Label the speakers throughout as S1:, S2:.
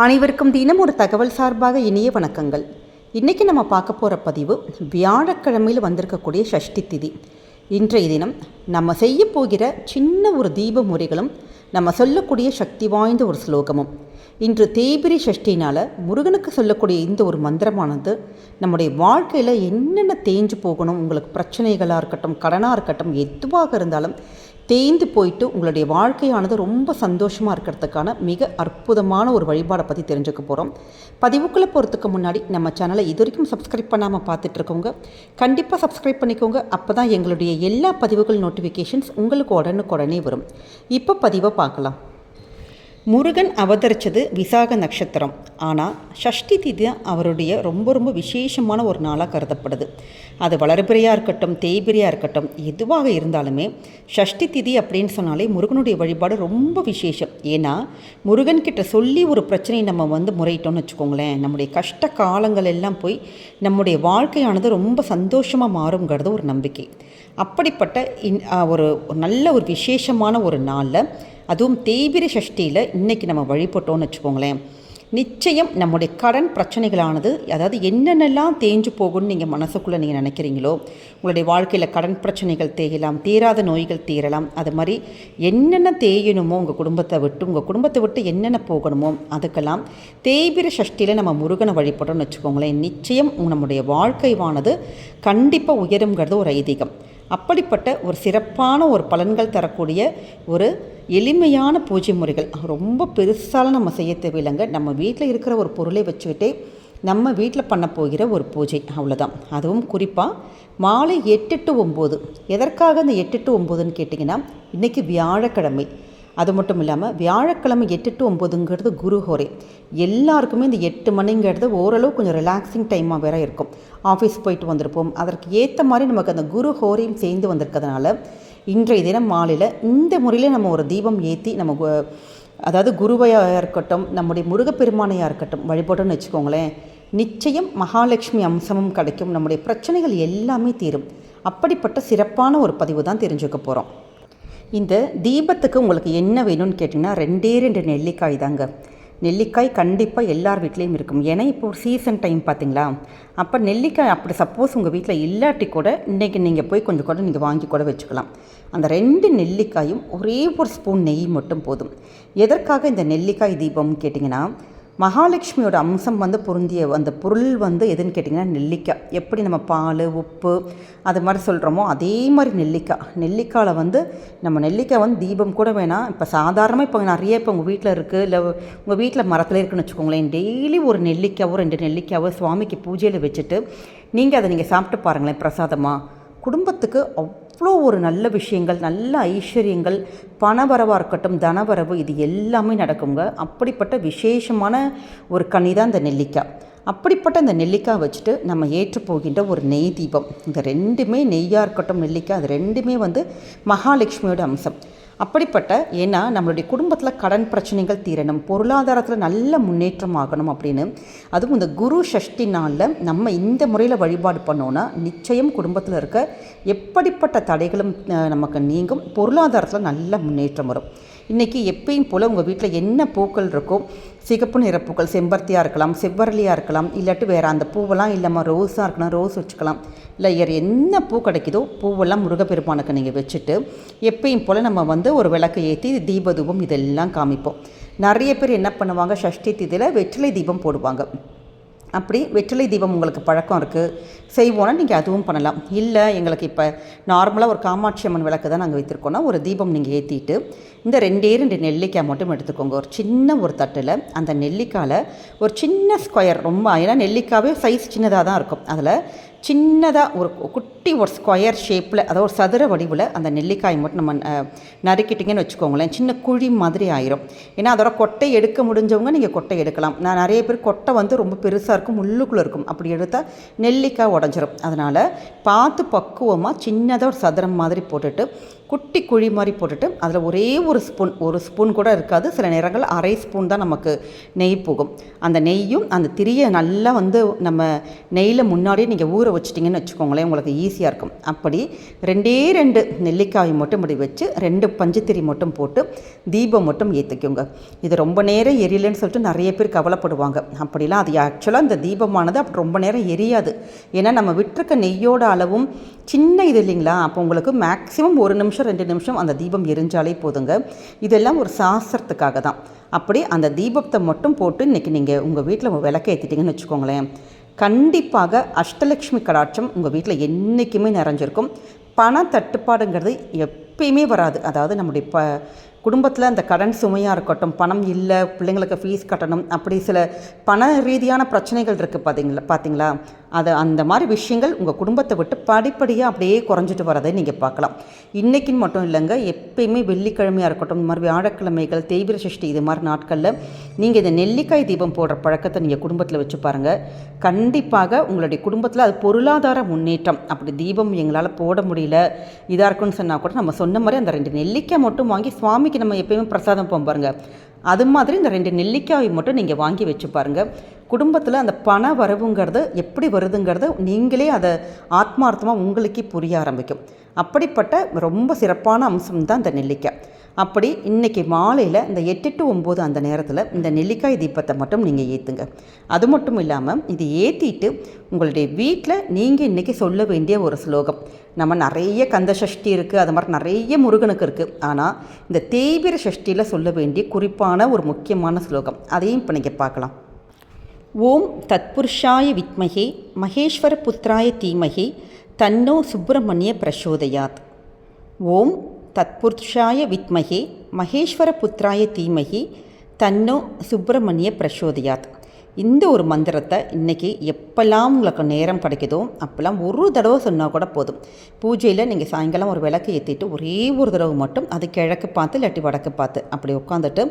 S1: அனைவருக்கும் தினம் ஒரு தகவல் சார்பாக இனிய வணக்கங்கள். இன்றைக்கி நம்ம பார்க்க போகிற பதிவு வியாழக்கிழமையில் வந்திருக்கக்கூடிய சஷ்டி திதி. இன்றைய தினம் நம்ம செய்ய போகிற சின்ன ஒரு தீப முறைகளும் நம்ம சொல்லக்கூடிய சக்தி வாய்ந்த ஒரு ஸ்லோகமும். இன்று தேய்பிரை சஷ்டினால் முருகனுக்கு சொல்லக்கூடிய இந்த ஒரு மந்திரமானது நம்முடைய வாழ்க்கையில் என்னென்ன தேஞ்சு போகணும், உங்களுக்கு பிரச்சனைகளாக இருக்கட்டும், கடனாக இருக்கட்டும், எதுவாக இருந்தாலும் தேய்ந்து போயிட்டு உங்களுடைய வாழ்க்கையானது ரொம்ப சந்தோஷமாக இருக்கிறதுக்கான மிக அற்புதமான ஒரு வழிபாடை பற்றி தெரிஞ்சுக்க போகிறோம். பதிவுக்குள்ளே போகிறதுக்கு முன்னாடி நம்ம சேனலை இது வரைக்கும் சப்ஸ்கிரைப் பண்ணாமல் பார்த்துட்ருக்கவங்க கண்டிப்பாக சப்ஸ்கிரைப் பண்ணிக்கோங்க. அப்போ தான் எங்களுடைய எல்லா பதிவுகள் நோட்டிஃபிகேஷன்ஸ் உங்களுக்கு உடனுக்குடனே வரும். இப்போ பதிவை பார்க்கலாம். முருகன் அவதரித்தது விசாக நட்சத்திரம். ஆனால் சஷ்டி திதி அவருடைய ரொம்ப விசேஷமான ஒரு நாளாக கருதப்படுது. அது வளர்பிறையாக இருக்கட்டும், தேய்பிரையாக இருக்கட்டும், எதுவாக இருந்தாலுமே சஷ்டி திதி அப்படின்னு சொன்னாலே முருகனுடைய வழிபாடு ரொம்ப விசேஷம். ஏன்னா முருகன்கிட்ட சொல்லி ஒரு பிரச்சனையை நம்ம முறையிட்டோம்னு வச்சுக்கோங்களேன், நம்முடைய கஷ்ட காலங்கள் எல்லாம் போய் நம்முடைய வாழ்க்கையானது ரொம்ப சந்தோஷமாக மாறுங்கிறது ஒரு நம்பிக்கை. அப்படிப்பட்ட ஒரு நல்ல ஒரு விசேஷமான ஒரு நாளில், அதுவும் தேய்பிரை சஷ்டியில் இன்றைக்கி நம்ம வழிபட்டோன்னு வச்சுக்கோங்களேன், நிச்சயம் நம்முடைய கடன் பிரச்சனைகளானது, அதாவது என்னென்னலாம் தேஞ்சு போகும்னு நீங்கள் மனசுக்குள்ளே நீங்கள் நினைக்கிறீங்களோ, உங்களுடைய வாழ்க்கையில் கடன் பிரச்சனைகள் தேயலாம், தீராத நோய்கள் தீரலாம். அது மாதிரி என்னென்ன தேயணுமோ உங்கள் குடும்பத்தை விட்டு என்னென்ன போகணுமோ அதுக்கெல்லாம் தேய்பிரை சஷ்டியில் நம்ம முருகனை வழிபட்டோம்னு வச்சுக்கோங்களேன், நிச்சயம் நம்முடைய வாழ்க்கையானது கண்டிப்பாக உயருங்கிறது ஒரு ஐதீகம். அப்படிப்பட்ட ஒரு சிறப்பான ஒரு பலன்கள் தரக்கூடிய ஒரு எளிமையான பூஜை முறைகள், ரொம்ப பெருசாலாம் நம்ம செய்ய தேவையில்லைங்க. நம்ம வீட்டில் இருக்கிற ஒரு பொருளை வச்சுக்கிட்டே நம்ம வீட்டில் பண்ண போகிற ஒரு பூஜை, அவ்வளோதான். அதுவும் குறிப்பாக மாலை 8 to 9. எதற்காக இந்த 8 to 9ன்னு கேட்டிங்கன்னா, இன்றைக்கி வியாழக்கிழமை. அது மட்டும் இல்லாமல் வியாழக்கிழமை 8 to 9ங்கிறது குரு ஹோரை. எல்லாருக்குமே இந்த 8 மணிங்கிறது ஓரளவு கொஞ்சம் ரிலாக்ஸிங் டைமாக வேற இருக்கும். ஆஃபீஸ் போயிட்டு வந்திருப்போம், அதற்கு ஏற்ற மாதிரி நமக்கு அந்த குரு ஹோரையும் சேர்ந்து வந்திருக்கிறதுனால இன்றைய தினம் மாலையில் இந்த முறையில் நம்ம ஒரு தீபம் ஏற்றி நம்ம, அதாவது குருவையாக இருக்கட்டும், நம்முடைய முருகப்பெருமானையாக இருக்கட்டும் வழிபட்டோன்னு வச்சுக்கோங்களேன், நிச்சயம் மகாலட்சுமி அம்சமும் கிடைக்கும், நம்முடைய பிரச்சனைகள் எல்லாமே தீரும். அப்படிப்பட்ட சிறப்பான ஒரு பதிவு தான் தெரிஞ்சுக்க போகிறோம். இந்த தீபத்துக்கு உங்களுக்கு என்ன வேணும்னு கேட்டிங்கன்னா, 2 நெல்லிக்காய் தாங்க. நெல்லிக்காய் கண்டிப்பாக எல்லார் வீட்லேயும் இருக்கும். ஏன்னா இப்போ ஒரு சீசன் டைம் பார்த்திங்களா, அப்போ நெல்லிக்காய் அப்படி சப்போஸ் உங்கள் வீட்டில் இல்லாட்டி கூட இன்றைக்கி நீங்கள் போய் கொஞ்சம் கூட நீங்கள் வாங்கி கூட வச்சுக்கலாம். அந்த 2 நெல்லிக்காயும் ஒரே ஒரு ஸ்பூன் நெய் மட்டும் போதும். எதற்காக இந்த நெல்லிக்காய் தீபம்னு கேட்டிங்கன்னா, மகாலட்சுமியோட அம்சம் பொருந்திய அந்த பொருள் எதுன்னு கேட்டிங்கன்னா நெல்லிக்காய். எப்படி நம்ம பால், உப்பு அது மாதிரி சொல்கிறோமோ அதே மாதிரி நெல்லிக்காயில் நம்ம நெல்லிக்காய் தீபம் கூட வேணாம். இப்போ சாதாரணமாக இப்போ நிறைய இப்போ உங்கள் வீட்டில் இருக்குது, இல்லை உங்கள் வீட்டில் மரத்தில் இருக்குதுன்னு வச்சுக்கோங்களேன், டெய்லி ஒரு நெல்லிக்காவோ 2 நெல்லிக்காவோ சுவாமிக்கு பூஜையில் வச்சுட்டு நீங்கள் அதை சாப்பிட்டு பாருங்களேன் பிரசாதமாக. குடும்பத்துக்கு அவ்வளோ ஒரு நல்ல விஷயங்கள், நல்ல ஐஸ்வர்யங்கள், பணவரவாக இருக்கட்டும், தனவரவு, இது எல்லாமே நடக்குங்க. அப்படிப்பட்ட விசேஷமான ஒரு கனி தான் இந்த நெல்லிக்காய். அப்படிப்பட்ட இந்த நெல்லிக்காய் வச்சுட்டு நம்ம ஏற்று போகின்ற ஒரு நெய் தீபம். இந்த 2மே நெய்யாக இருக்கட்டும், நெல்லிக்காய், அது 2மே மகாலட்சுமியோட அம்சம். அப்படிப்பட்ட, ஏன்னா நம்மளுடைய குடும்பத்தில் கடன் பிரச்சனைகள் தீரணும், பொருளாதாரத்தில் நல்ல முன்னேற்றம் ஆகணும் அப்படின்னு, அதுவும் இந்த குரு சஷ்டி நாளில் நம்ம இந்த முறையில் வழிபாடு பண்ணோன்னா நிச்சயம் குடும்பத்தில் இருக்க எப்படிப்பட்ட தடைகளும் நமக்கு நீங்கும், பொருளாதாரத்தில் நல்ல முன்னேற்றம் வரும். இன்றைக்கி எப்பயும் போல் உங்கள் வீட்டில் என்ன பூக்கள் இருக்கோ, சிகப்பு நிற பூக்கள், செம்பருத்தியாக இருக்கலாம், செவ்வரளியாக இருக்கலாம், இல்லாட்டி வேறு அந்த பூவெல்லாம் இல்லாமல் ரோஸாக இருக்கலாம், ரோஸ் வச்சுக்கலாம். இல்லை என்ன பூ கிடைக்குதோ பூவெல்லாம் முருகப்பெருமானுக்கு நீங்கள் வச்சுட்டு எப்பயும் போல் நம்ம ஒரு விளக்கு ஏற்றி தீபதூபம் இதெல்லாம் காமிப்போம். நிறைய பேர் என்ன பண்ணுவாங்க, சஷ்டி திதியில் வெற்றிலை தீபம் போடுவாங்க. அப்படி வெற்றிலை தீபம் உங்களுக்கு பழக்கம் இருக்குது, செய்வோன்னா நீங்கள் அதுவும் பண்ணலாம். இல்லை எங்களுக்கு இப்போ நார்மலாக ஒரு காமாட்சி அம்மன் விளக்கு தான் நாங்கள் வைத்திருக்கோன்னா ஒரு தீபம் நீங்கள் ஏற்றிட்டு இந்த 2 நெல்லிக்காய் மட்டும் எடுத்துக்கோங்க. ஒரு சின்ன ஒரு தட்டில் அந்த நெல்லிக்காயில் ஒரு சின்ன ஸ்கொயர், ரொம்ப ஏன்னா நெல்லிக்காவே சைஸ் சின்னதாக தான் இருக்கும், அதில் சின்னதாக ஒரு குட்டி ஒரு ஸ்கொயர் ஷேப்பில், அதாவது ஒரு சதுர வடிவில் அந்த நெல்லிக்காய் மட்டும் நம்ம நறுக்கிட்டிங்கன்னு வச்சுக்கோங்களேன், சின்ன குழி மாதிரி ஆயிரும். ஏன்னா அதோட கொட்டை எடுக்க முடிஞ்சவங்க நீங்கள் கொட்டை எடுக்கலாம். நான் நிறைய பேர் கொட்டை ரொம்ப பெருசாக இருக்கும், முள்ளுக்குள்ளே இருக்கும், அப்படி எடுத்தால் நெல்லிக்காய் உடஞ்சிரும். அதனால் பார்த்து பக்குவமாக சின்னதாக ஒரு சதுரம் மாதிரி போட்டுட்டு குட்டி குழி மாதிரி போட்டுட்டு அதில் ஒரே ஒரு ஸ்பூன் கூட இருக்காது, சில நேரங்கள் அரை ஸ்பூன் தான் நமக்கு நெய் போகும். அந்த நெய்யும் அந்த திரியை நல்லா நம்ம நெய்யில் முன்னாடியே நீங்கள் ஊற வச்சிட்டிங்கன்னு வச்சுக்கோங்களேன், உங்களுக்கு ஈஸியாக இருக்கும். அப்படி 2 நெல்லிக்காய் மட்டும் இப்படி வச்சு 2 பஞ்சுத்திரி மட்டும் போட்டு தீபம் மட்டும் ஏற்றிக்கோங்க. இது ரொம்ப நேரம் எரியலைன்னு சொல்லிட்டு நிறைய பேர் கவலைப்படுவாங்க. அப்படிலாம் அது ஆக்சுவலாக இந்த தீபமானது அப்படி ரொம்ப நேரம் எரியாது. ஏன்னா நம்ம விட்டுருக்க நெய்யோட அளவும் சின்ன இது இல்லைங்களா, அப்போ உங்களுக்கு மேக்ஸிமம் 1 நிமிஷம் 2 நிமிஷம் அந்த தீபம் எரிஞ்சாலே போதுங்க. இதெல்லாம் ஒரு சாஸ்திரத்துக்காக தான். அப்படி அந்த தீபத்தை மட்டும் போட்டு இன்றைக்கி நீங்கள் உங்கள் வீட்டில் விளக்க ஏற்றிட்டிங்கன்னு வச்சுக்கோங்களேன், கண்டிப்பாக அஷ்டலக்ஷ்மி கடாட்சம் உங்கள் வீட்டில் என்றைக்குமே நிறைஞ்சிருக்கும். பண தட்டுப்பாடுங்கிறது எப்பயுமே வராது. அதாவது நம்முடைய குடும்பத்தில் அந்த கடன் சுமையாக இருக்கட்டும், பணம் இல்லை, பிள்ளைங்களுக்கு ஃபீஸ் கட்டணும், அப்படி சில பண ரீதியான பிரச்சனைகள் இருக்குது பார்த்தீங்களா, அது அந்த மாதிரி விஷயங்கள் உங்கள் குடும்பத்தை விட்டு படிப்படியாக அப்படியே குறைஞ்சிட்டு வரதை நீங்கள் பார்க்கலாம். இன்றைக்கின்னு மட்டும் இல்லைங்க, எப்பயுமே வெள்ளிக்கிழமையாக இருக்கட்டும், இந்த மாதிரி வியாழக்கிழமைகள், தேய்பிரை சஷ்டி, இது மாதிரி நாட்களில் நீங்கள் இந்த நெல்லிக்காய் தீபம் போடுற பழக்கத்தை நீங்கள் குடும்பத்தில் வச்சு பாருங்கள். கண்டிப்பாக உங்களுடைய குடும்பத்தில் அது பொருளாதார முன்னேற்றம். அப்படி தீபம் எங்களால் போட முடியல இதாக இருக்குன்னு சொன்னால் கூட நம்ம சொன்ன மாதிரி அந்த 2 நெல்லிக்காய் மட்டும் வாங்கி சுவாமிக்கு நம்ம எப்பயுமே பிரசாதம் போகும் பாருங்கள், அது மாதிரி இந்த 2 நெல்லிக்காய் மட்டும் நீங்கள் வாங்கி வச்சு பாருங்கள். குடும்பத்தில் அந்த பண வரவுங்கிறது எப்படி வருதுங்கிறது நீங்களே அதை ஆத்மார்த்தமாக உங்களுக்கே புரிய ஆரம்பிக்கும். அப்படிப்பட்ட ரொம்ப சிறப்பான அம்சம் தான் இந்த நெல்லிக்காய். அப்படி இன்றைக்கி மாலையில் இந்த 8 to 9 அந்த நேரத்தில் இந்த நெல்லிக்காய் தீபத்தை மட்டும் நீங்கள் ஏற்றுங்க. அது மட்டும் இல்லாமல் இது ஏற்றிட்டு உங்களுடைய வீட்டில் நீங்கள் இன்றைக்கி சொல்ல வேண்டிய ஒரு ஸ்லோகம். நம்ம நிறைய கந்த சஷ்டி இருக்குது, அது மாதிரி நிறைய முருகனுக்கு இருக்குது. ஆனால் இந்த தேய்பிரை சஷ்டியில் சொல்ல வேண்டிய குறிப்பான ஒரு முக்கியமான ஸ்லோகம், அதையும் இப்போ நீங்கள் பார்க்கலாம். ஓம் தத்புருஷாய வித்மஹே மகேஸ்வர புத்திராய தீமஹி தன்னோ சுப்பிரமணிய பிரசோதயாத். ஓம் தத்புருஷாய வித்மஹே மகேஸ்வர புத்திராய தீமஹி தன்னோ சுப்பிரமணிய பிரசோதயாத். இந்த ஒரு மந்திரத்தை இன்றைக்கி எப்போல்லாம் உங்களுக்கு நேரம் கிடைக்குதோ அப்போல்லாம் ஒரு தடவை சொன்னால் கூட போதும். பூஜையில் நீங்கள் சாயங்காலம் ஒரு விளக்கு ஏற்றிட்டு ஒரே ஒரு தடவை மட்டும் அது கிழக்கு பார்த்து இல்லாட்டி வடக்கு பார்த்து அப்படி உட்காந்துட்டு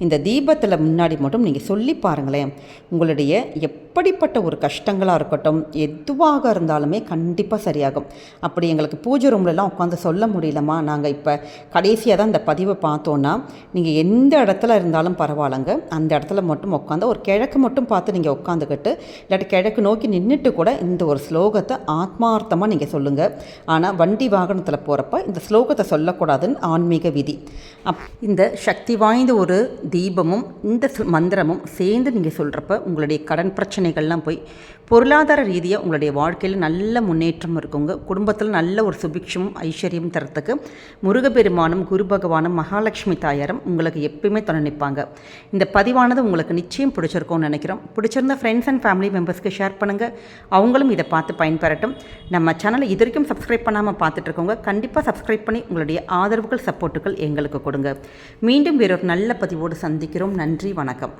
S1: இந்த தீபத்தில் முன்னாடி மட்டும் நீங்கள் சொல்லி பாருங்களேன். உங்களுடைய எப்படிப்பட்ட ஒரு கஷ்டங்களாக இருக்கட்டும், எதுவாக இருந்தாலுமே கண்டிப்பாக சரியாகும். அப்படி எங்களுக்கு பூஜை ரூம்லலாம் உட்காந்து சொல்ல முடியலம்மா, நாங்கள் இப்போ கடைசியாக தான் இந்த பதிவை பார்த்தோன்னா, நீங்கள் எந்த இடத்துல இருந்தாலும் பரவாயில்லைங்க, அந்த இடத்துல மட்டும் உட்காந்து ஒரு கிழக்கு மட்டும் பார்த்து நீங்கள் உட்காந்துக்கிட்டு இல்லாட்டி கிழக்கு நோக்கி நின்றுட்டு கூட இந்த ஒரு ஸ்லோகத்தை ஆத்மார்த்தமாக நீங்கள் சொல்லுங்கள். ஆனால் வண்டி வாகனத்தில் போகிறப்ப இந்த ஸ்லோகத்தை சொல்லக்கூடாதுன்னு ஆன்மீக விதி. இந்த சக்தி வாய்ந்த ஒரு தீபமும் இந்த மந்திரமும் சேர்ந்து நீங்கள் சொல்கிறப்ப உங்களுடைய கடன் பிரச்சனைகள்லாம் போய் பொருளாதார ரீதியாக உங்களுடைய வாழ்க்கையில் நல்ல முன்னேற்றம் இருக்குங்க. குடும்பத்தில் நல்ல ஒரு சுபிக்ஷமும் ஐஸ்வர்யம் தரத்துக்கு முருகப்பெருமானும் குரு பகவானும் மகாலட்சுமி தாயாரும் உங்களுக்கு எப்பயுமே துணை நிற்பாங்க. இந்த பதிவானது உங்களுக்கு நிச்சயம் பிடிச்சிருக்கும்னு நினைக்கிறோம். பிடிச்சிருந்த ஃப்ரெண்ட்ஸ் அண்ட் ஃபேமிலி மெம்பர்ஸ்க்கு ஷேர் பண்ணுங்கள், அவங்களும் இதை பார்த்து பயன்பெறட்டும். நம்ம சேனலை இது வரைக்கும் சப்ஸ்கிரைப் பண்ணாமல் பார்த்துட்ருக்கோங்க, கண்டிப்பாக சப்ஸ்கிரைப் பண்ணி உங்களுடைய ஆதரவுகள் சப்போர்ட்டுகள் எங்களுக்கு கொடுங்க. மீண்டும் வேறொரு நல்ல பதிவோடு சந்திக்கிறோம். நன்றி, வணக்கம்.